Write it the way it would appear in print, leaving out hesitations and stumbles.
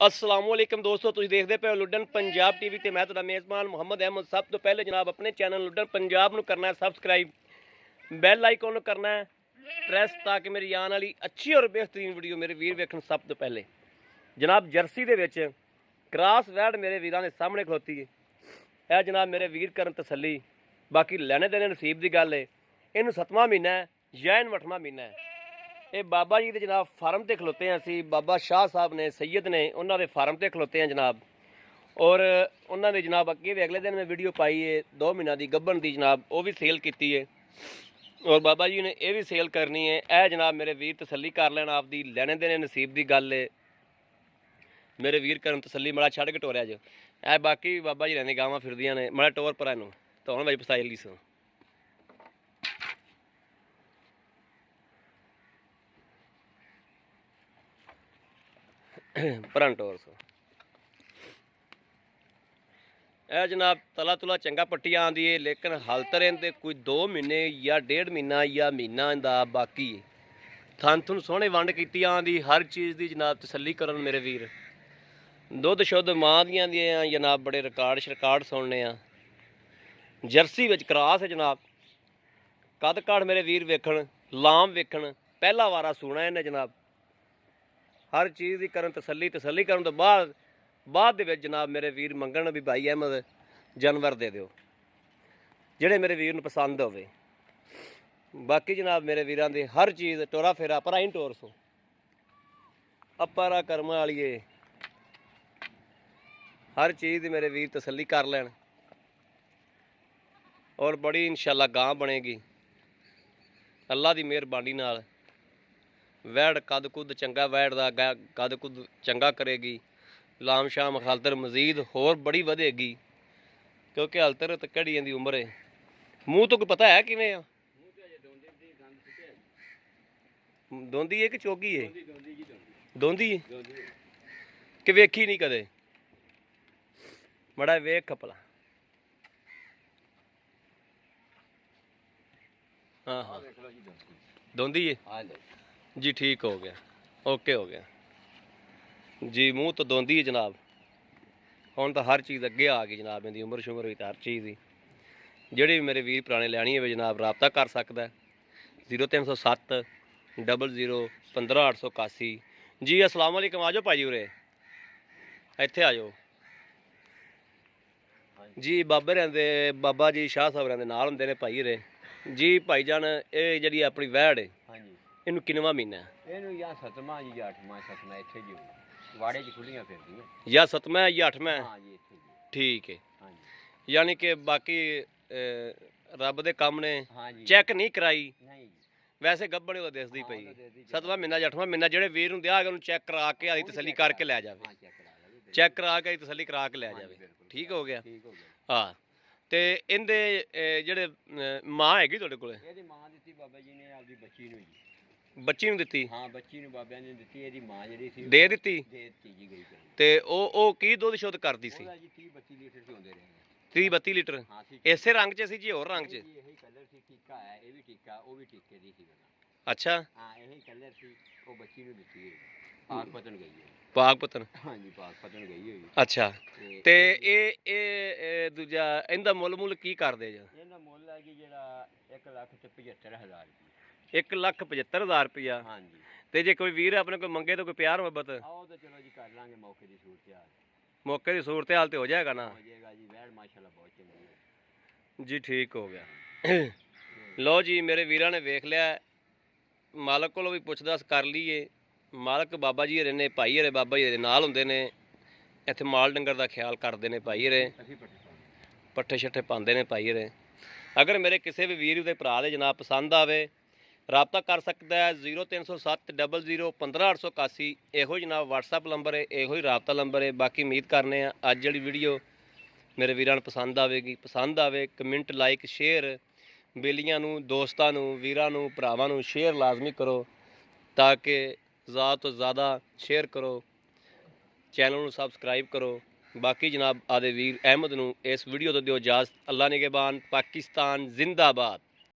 अस्सलामुअलैकुम दोस्तों, तुसीं देखदे पे हो लुडन पंजाब टीवी ते मैं तुहाडा मेज़बान मुहम्मद अहमद। सब तो पहले जनाब अपने चैनल लुडन पंजाब नूं करना है सबसक्राइब, बैल आइकन नूं करना है प्रेस ताकि मेरी आने वाली अच्छी और बेहतरीन वीडियो मेरे वीर वेखण। सब तो पहले जनाब जर्सी दे विच क्रॉस वैड मेरे वीरां दे सामने खलोती है। यह जनाब मेरे वीर करन तसल्ली, बाकी लैने देने नसीब की गल है। इनू 7वां महीना है या इन 8वां महीना है। ये बाबा जी के जनाब फार्म से खलोते हैं असी, बाबा शाह साहब ने सैयद ने उन्होंने फार्म से खलोते हैं जनाब। और उन्होंने जनाब अगे भी अगले दिन में वीडियो पाई है 2 महीना की गब्बन की जनाब, वो भी सेल की है। और बाबा जी ने यह भी सेल करनी है। यह जनाब मेरे वीर तसल्ली कर लैन, आपकी लैने देने नसीब की गल है। मेरे वीर करन तसल्ली मड़ा छड़ के टोरिया जो ए, बाकी बाबा जी रहने गावां फिरदियां ने मड़ा टोर पर इनू तो हम बज पसाई ली सो। भरन टोर सो ए जनाब तला तुला चंगा पट्टियां आंदी है, लेकिन हाल तर इनते कोई 2 महीने या 1.5 महीना या महीना इंदा बाकी है। थन थुन सोहने वंड की आंदी, हर चीज़ की जनाब तसल्ली करन मेरे वीर। दुध शुद्ध मां दियां जनाब, बड़े रिकार्ड शिकार्ड सुनने आ। जर्सी विच क्रॉस है जनाब, कद काठ मेरे वीर वेखण, लाम वेखण, पहला वारा सुना इन्हें जनाब। हर चीज़ की करन तसल्ली, तसल्ली करन तो बाद दे विच जनाब मेरे वीर मंगण भी भाई अहमद जानवर दे दिओ जिहड़े मेरे वीर नूं पसंद होवे। बाकी जनाब मेरे वीरां दी हर चीज़ टोरा फेरा पर आई टोर सो अपरा कर्म वालीए, हर चीज़ की मेरे वीर तसल्ली कर लैन। और बड़ी इंशाअल्लाह गां बनेगी अल्लाह की मेहरबानी नाल। वैड़ कद कुद चंगा, वैड़ का कद कुद चंगा करेगी। लाम शाम हलतर मजीद होर बड़ी वधेगी, क्योंकि हलतर तो घड़ियां की उम्र है। मूँह तो कोई पता है किवें आ? दोंदी है कि चोगी है? दोंदी है कि वेखी नहीं कदे? मड़ा वेख कपला। हाँ हाँ दोंदी है जी, ठीक हो गया, ओके हो गया जी। मूँह तो दोंदी है जनाब। हुण तो हर चीज़ अगे आ गई जनाब, इनकी उम्र शुमर भी हर चीज़ की। ਜਿਹੜੇ भी मेरे वीर पुराने लैनी है जनाब रबता कर सकता है 0307 00 15 881 जी। अस्सलाम वालेकुम, आ जाओ भाई उरे, इत्थे आ जाओ जी। बाबे रहंदे, बाबा जी शाह साहब रहंदे नाल हुंदे ने भाई रे जी। भाई जान ये जी अपनी वैड़ है, इनू किनवा महीना है? ਇਹਨੂੰ ਜਾਂ 7ਵਾਂ ਜੀ ਜਾਂ 8ਵਾਂ 7ਵਾਂ ਇੱਥੇ ਜੀ ਵਾੜੇ 'ਚ ਖੁੱਲੀਆਂ ਫਿਰਦੀਆਂ। या 7वां या 8वां? ਹਾਂ ਜੀ ਇੱਥੇ ਜੀ। ठीक है, ਹਾਂ ਜੀ यानी कि बाकी रब दे काम ने ਹਾਂ ਜੀ। चैक नहीं कराई, ਨਹੀਂ जी, वैसे गब्बड़ वो दसदी पई ਤਾਂ ਦੇ ਦੀ 7वां महीना 8वां महीना। ਜਿਹੜੇ ਵੀਰ ਨੂੰ ਦਿਆ ਉਹਨੂੰ ਚੈੱਕ ਕਰਾ ਕੇ ਆਦੀ ਤਸੱਲੀ ਕਰਕੇ ਲੈ ਜਾਵੇ, ਹਾਂ ਚੈੱਕ ਕਰਾ ਲਾਂਗੇ। ਚੈੱਕ ਕਰਾ ਕੇ ਤਸੱਲੀ ਕਰਾ ਕੇ ਲੈ ਜਾਵੇ। ਠੀਕ ਹੋ ਗਿਆ? ਠੀਕ ਹੋ ਗਿਆ। ਹਾਂ ਤੇ ਇਹਦੇ ਜਿਹੜੇ ਮਾਂ ਹੈਗੀ ਤੁਹਾਡੇ ਕੋਲੇ? ਇਹਦੀ ਮਾਂ ਦਿੱਤੀ ਬਾਬਾ ਜੀ ਨੇ ਆਪਦੀ ਬੱਚੀ ਨੂੰ ਜੀ। ਬੱਚੀ ਨੂੰ ਦਿੱਤੀ? ਹਾਂ ਬੱਚੀ ਨੂੰ ਬਾਬਿਆਂ ਨੇ ਦਿੱਤੀ। ਇਹਦੀ ਮਾਂ ਜਿਹੜੀ ਸੀ ਦੇ ਦਿੱਤੀ? ਦੇ ਦਿੱਤੀ ਜੀ ਗਈ। ਤੇ ਉਹ ਕੀ ਦੁੱਧ ਸ਼ੁੱਧ ਕਰਦੀ ਸੀ? ਉਹਦਾ ਜੀ 30 32 ਲੀਟਰ ਚੋਂਦੇ ਰਹੇ। 30 32 ਲੀਟਰ? ਹਾਂ ਠੀਕ। ਇਸੇ ਰੰਗ 'ਚ ਸੀ ਜੀ ਹੋਰ ਰੰਗ 'ਚ? ਇਹੀ ਕਲਰ ਸੀ, ਟੀਕਾ ਹੈ ਇਹ ਵੀ ਟੀਕਾ, ਉਹ ਵੀ ਟੀਕੇ ਦੀ ਸੀ। ਅੱਛਾ ਹਾਂ ਇਹੀ ਕਲਰ ਸੀ। ਉਹ ਬੱਚੀ ਨੂੰ ਦਿੱਤੀ ਹੈ, ਪਾਕ ਪਤਨ ਗਈ ਹੈ। ਪਾਕ ਪਤਨ? ਹਾਂ ਜੀ ਪਾਕ ਪਤਨ ਗਈ ਹੋਈ। ਅੱਛਾ ਤੇ ਇਹ ਦੂਜਾ ਇਹਦਾ ਮੁੱਲ ਕੀ ਕਰਦੇ ਜੀ? ਇਹਦਾ ਮੁੱਲ ਹੈ ਜੀ ਜਿਹੜਾ 1,75,000 ਰੁਪਏ। 1,75,000 ਰੁਪਇਆ? ਹਾਂ ਜੀ। ਤੇ ਜੇ ਕੋਈ ਵੀਰ ਆਪਣੇ ਕੋਈ ਮੰਗੇ ਤਾਂ ਕੋਈ ਪਿਆਰ ਮੁਹੱਬਤ? ਆਓ ਤਾਂ ਚਲੋ ਜੀ ਕਰ ਲਾਂਗੇ ਮੌਕੇ ਦੀ ਸੂਰਤ ਹਾਲ। ਮੌਕੇ ਦੀ ਸੂਰਤ ਹਾਲ ਤੇ ਹੋ ਜਾਏਗਾ ਨਾ? ਹੋ ਜਾਏਗਾ ਜੀ। ਵੈੜ ਮਾਸ਼ਾਅੱਲਾ ਬਹੁਤ ਚੰਗੀ ਹੈ ਜੀ। ਠੀਕ ਹੋ ਗਿਆ। ਲਓ ਜੀ ਮੇਰੇ ਵੀਰਾਂ ਨੇ ਵੇਖ ਲਿਆ, ਮਾਲਕ ਕੋਲੋਂ ਵੀ ਪੁੱਛਦਾਸ ਕਰ ਲਈਏ। ਮਾਲਕ ਬਾਬਾ ਜੀ ਹਰੇ ਨੇ, ਭਾਈ ਹਰੇ ਬਾਬਾ ਜੀ ਹਰੇ ਨਾਲ ਹੁੰਦੇ ਨੇ, ਇੱਥੇ ਮਾਲ ਡੰਗਰ ਦਾ ਖਿਆਲ ਕਰਦੇ ਨੇ ਭਾਈ ਹਰੇ, ਪੱਠੇ ਛੱਠੇ ਪਾਉਂਦੇ ਨੇ ਭਾਈ ਹਰੇ। ਅਗਰ ਮੇਰੇ ਕਿਸੇ ਵੀ ਵੀਰ ਦੇ ਭਰਾ ਦੇ ਜਨਾਬ ਪਸੰਦ ਆਵੇ ਰਾਬਤਾ ਕਰ ਸਕਦਾ ਹੈ 0307 00 15 881। ਇਹੋ ਜਨਾਬ WhatsApp ਨੰਬਰ ਹੈ, ਇਹੋ ਹੀ ਰਾਬਤਾ ਨੰਬਰ ਹੈ। ਬਾਕੀ ਉਮੀਦ ਕਰਨੇ ਆ ਅੱਜ ਜਿਹੜੀ ਵੀਡੀਓ ਮੇਰੇ ਵੀਰਾਂ ਨੂੰ ਪਸੰਦ ਆਵੇਗੀ। ਪਸੰਦ ਆਵੇ ਕਮੈਂਟ ਲਾਈਕ ਸ਼ੇਅਰ ਬੇਲੀਆਂ ਨੂੰ, ਦੋਸਤਾਂ ਨੂੰ, ਵੀਰਾਂ ਨੂੰ, ਭਰਾਵਾਂ ਨੂੰ ਸ਼ੇਅਰ ਲਾਜ਼ਮੀ ਕਰੋ ਤਾਂ ਕਿ ज़्यादा तो ज़्यादा शेयर करो, चैनल में सबसक्राइब करो। बाकी जनाब आदे वीर अहमद नूं इस वीडियो तो दिओ इजाज़त। अल्लाह निगहबान। पाकिस्तान जिंदाबाद।